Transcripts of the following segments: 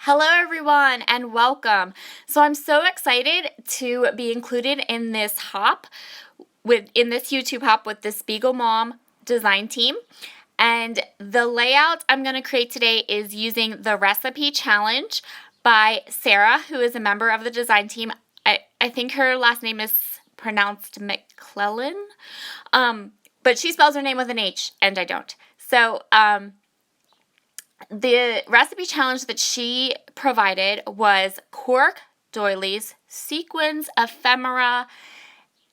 Hello everyone and welcome. So I'm so excited to be included in this YouTube hop with the Spiegelmom design team. And the layout I'm going to create today is using the recipe challenge by Sarah, who is a member of the design team. I think her last name is pronounced McClellan, but she spells her name with an H and I don't. So the recipe challenge that she provided was cork doilies, sequins, ephemera,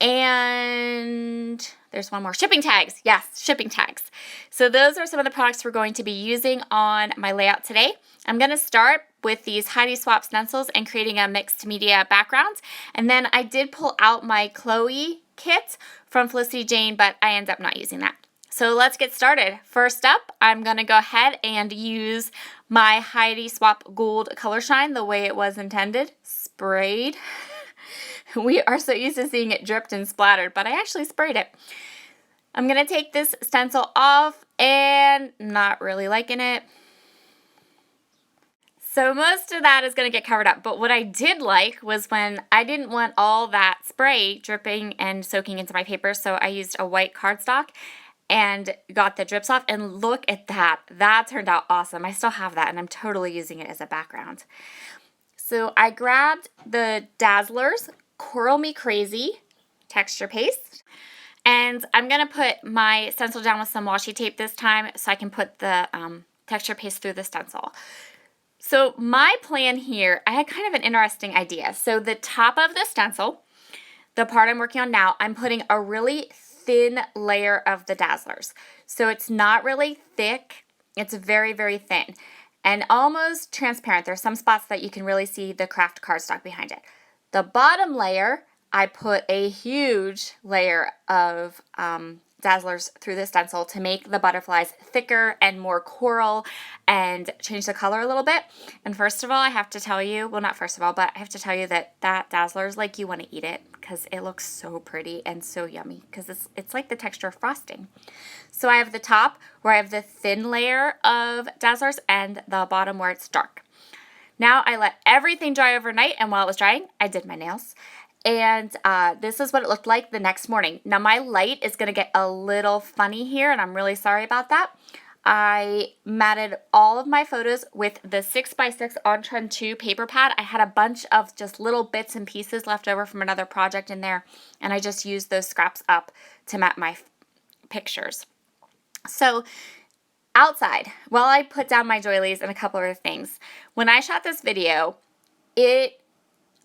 and there's one more, shipping tags. Yes, shipping tags. So those are some of the products we're going to be using on my layout today. I'm going to start with these Heidi Swap stencils and creating a mixed media background. And then I did pull out my Chloe kit from Felicity Jane, but I ended up not using that. So let's get started. First up, I'm going to go ahead and use my Heidi Swap Gold Color Shine the way it was intended, sprayed. We are so used to seeing it dripped and splattered, but I actually sprayed it. I'm going to take this stencil off and not really liking it. So most of that is going to get covered up, but what I did like was when I didn't want all that spray dripping and soaking into my paper, so I used a white cardstock and got the drips off, and look at that. That turned out awesome. I still have that, and I'm totally using it as a background. So I grabbed the Dazzlers Coral Me Crazy texture paste, and I'm going to put my stencil down with some washi tape this time so I can put the texture paste through the stencil. So my plan here, I had kind of an interesting idea. So the top of the stencil, the part I'm working on now, I'm putting a really thin layer of the Dazzlers. So it's not really thick, it's very, very thin and almost transparent. There's some spots that you can really see the craft cardstock behind it. The bottom layer, I put a huge layer of Dazzlers through the stencil to make the butterflies thicker and more coral and change the color a little bit. And first of all, I have to tell you, well, not first of all, but I have to tell you that Dazzlers, like, you want to eat it because it looks so pretty and so yummy because it's like the texture of frosting. So I have the top where I have the thin layer of Dazzlers and the bottom where it's dark. Now I let everything dry overnight, and while it was drying, I did my nails. And this is what it looked like the next morning. Now my light is going to get a little funny here, and I'm really sorry about that. I matted all of my photos with the 6x6 On Trend 2 paper pad. I had a bunch of just little bits and pieces left over from another project in there, and I just used those scraps up to mat my pictures. So outside, while I put down my doilies and a couple other things, when I shot this video,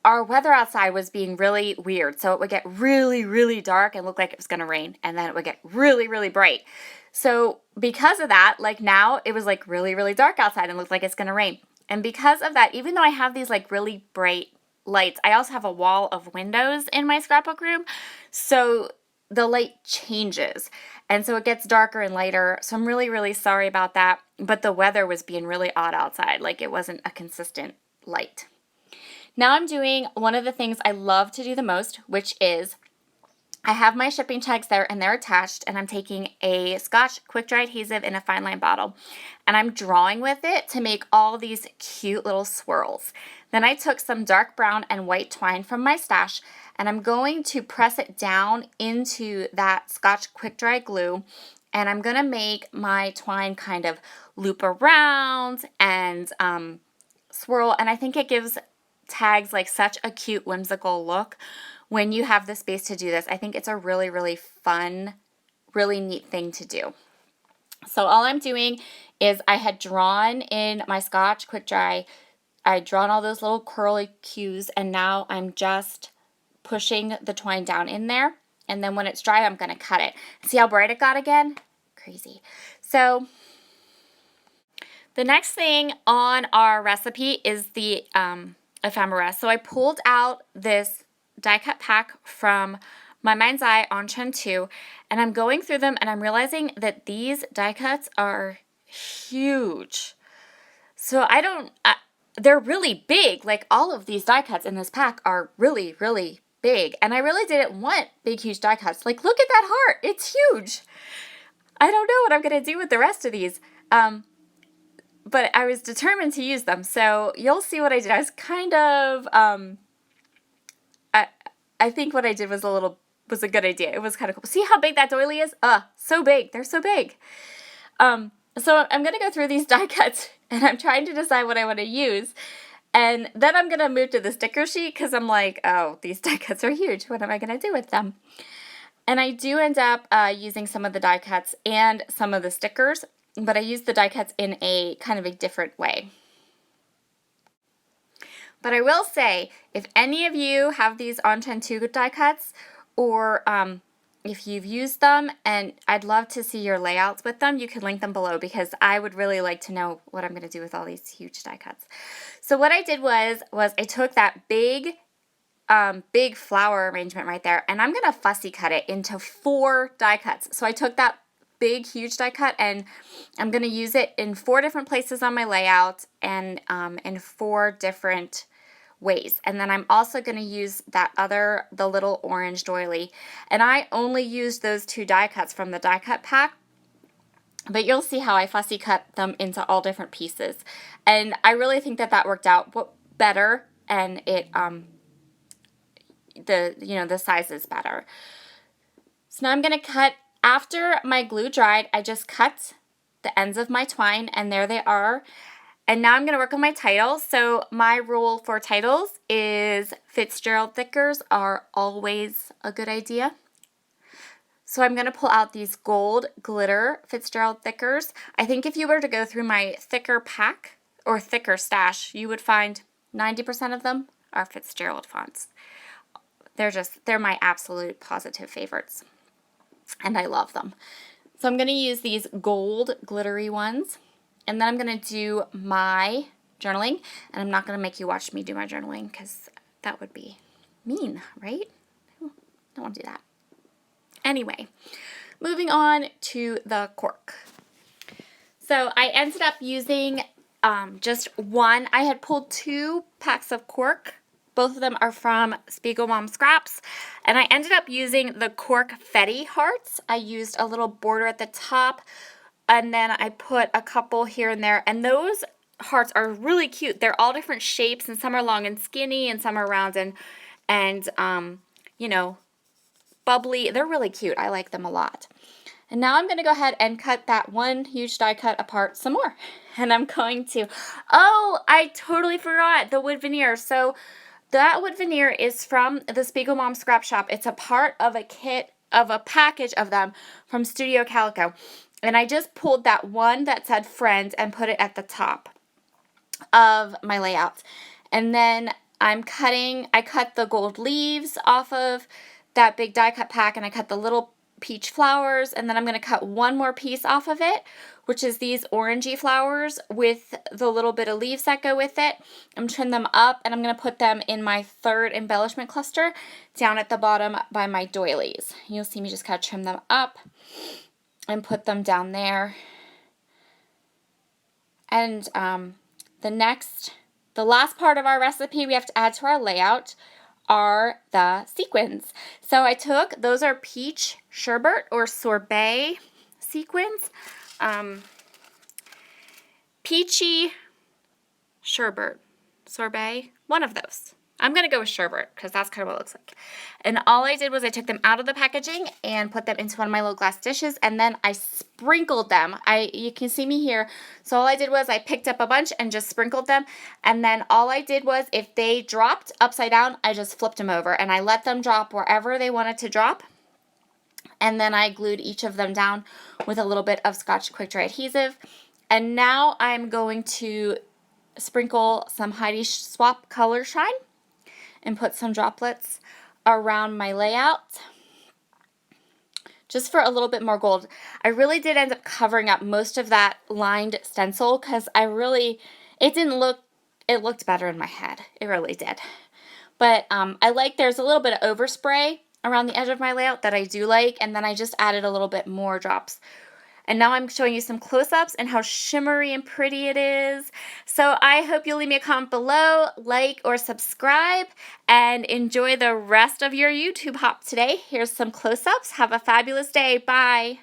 our weather outside was being really weird. So it would get really, really dark and look like it was going to rain. And then it would get really, really bright. So because of that, like now, it was like really, really dark outside and looked like it's going to rain. And because of that, even though I have these like really bright lights, I also have a wall of windows in my scrapbook room. So the light changes. And so it gets darker and lighter. So I'm really, really sorry about that. But the weather was being really odd outside. Like it wasn't a consistent light. Now I'm doing one of the things I love to do the most, which is I have my shipping tags there and they're attached, and I'm taking a Scotch quick dry adhesive in a fine line bottle and I'm drawing with it to make all these cute little swirls. Then I took some dark brown and white twine from my stash and I'm going to press it down into that Scotch quick dry glue, and I'm going to make my twine kind of loop around and swirl, and I think it gives tags like such a cute whimsical look when you have the space to do this. I think it's a really, really fun, really neat thing to do. So all I'm doing is I had drawn in my Scotch quick dry, I'd drawn all those little curly cues, and now I'm just pushing the twine down in there, and then when it's dry I'm going to cut it. See how bright it got again? Crazy. So the next thing on our recipe is the ephemera. So I pulled out this die cut pack from my Mind's Eye On Trend 2, and I'm going through them and I'm realizing that these die cuts are huge. So they're really big. Like all of these die cuts in this pack are really, really big. And I really didn't want big, huge die cuts. Like look at that heart. It's huge. I don't know what I'm going to do with the rest of these. but I was determined to use them. So you'll see what I did. I was kind of, I think what I did was a good idea. It was kind of cool. See how big that doily is? So big. They're so big. So I'm going to go through these die cuts, and I'm trying to decide what I want to use. And then I'm going to move to the sticker sheet because I'm like, oh, these die cuts are huge. What am I going to do with them? And I do end up using some of the die cuts and some of the stickers, but I use the die cuts in a kind of a different way. But I will say, if any of you have these On Trend 2 die cuts, or if you've used them, and I'd love to see your layouts with them, you can link them below because I would really like to know what I'm going to do with all these huge die cuts. So what I did was I took that big flower arrangement right there, and I'm going to fussy cut it into 4 die cuts. So I took that big, huge die cut, and I'm going to use it in 4 different places on my layout and in 4 different ways. And then I'm also going to use the little orange doily. And I only used those 2 die cuts from the die cut pack, but you'll see how I fussy cut them into all different pieces. And I really think that worked out better, and it, the size is better. So now I'm going to cut, after my glue dried, I just cut the ends of my twine, and there they are. And now I'm going to work on my title. So my rule for titles is Fitzgerald thickers are always a good idea. So I'm going to pull out these gold glitter Fitzgerald thickers. I think if you were to go through my thicker pack or thicker stash, you would find 90% of them are Fitzgerald fonts. They're my absolute positive favorites. And I love them. So I'm going to use these gold glittery ones. And then I'm going to do my journaling, and I'm not going to make you watch me do my journaling because that would be mean, right? Don't want to do that. Anyway, moving on to the cork. So I ended up using just one. I had pulled 2 packs of cork. Both of them are from Spiegelmom Scraps, and I ended up using the cork Fetty hearts. I used a little border at the top, and then I put a couple here and there, and those hearts are really cute. They're all different shapes, and some are long and skinny, and some are round and bubbly. They're really cute. I like them a lot. And now I'm going to go ahead and cut that one huge die cut apart some more. And I'm going to, I totally forgot the wood veneer. So that wood veneer is from the Spiegelmom Scrap Shop. It's a part of a kit, of a package of them from Studio Calico. And I just pulled that one that said Friends and put it at the top of my layout. And then I cut the gold leaves off of that big die cut pack, and I cut the little peach flowers, and then I'm going to cut one more piece off of it, which is these orangey flowers with the little bit of leaves that go with it. I'm trim them up, and I'm going to put them in my 3rd embellishment cluster down at the bottom by my doilies. You'll see me just kind of trim them up and put them down there. And the last part of our recipe we have to add to our layout are the sequins. So I took, those are peach sherbet or sorbet sequins. Peachy sherbet, sorbet, one of those. I'm going to go with sherbet because that's kind of what it looks like. And all I did was I took them out of the packaging and put them into one of my little glass dishes, and then I sprinkled them. You can see me here. So all I did was I picked up a bunch and just sprinkled them, and then all I did was if they dropped upside down, I just flipped them over, and I let them drop wherever they wanted to drop. And then I glued each of them down with a little bit of Scotch Quick Dry adhesive. And now I'm going to sprinkle some Heidi Swapp Color Shine and put some droplets around my layout just for a little bit more gold. I really did end up covering up most of that lined stencil because it looked better in my head. It really did. But there's a little bit of overspray around the edge of my layout that I do like, and then I just added a little bit more drops. And now I'm showing you some close-ups and how shimmery and pretty it is. So I hope you'll leave me a comment below, like or subscribe, and enjoy the rest of your YouTube hop today. Here's some close-ups. Have a fabulous day. Bye.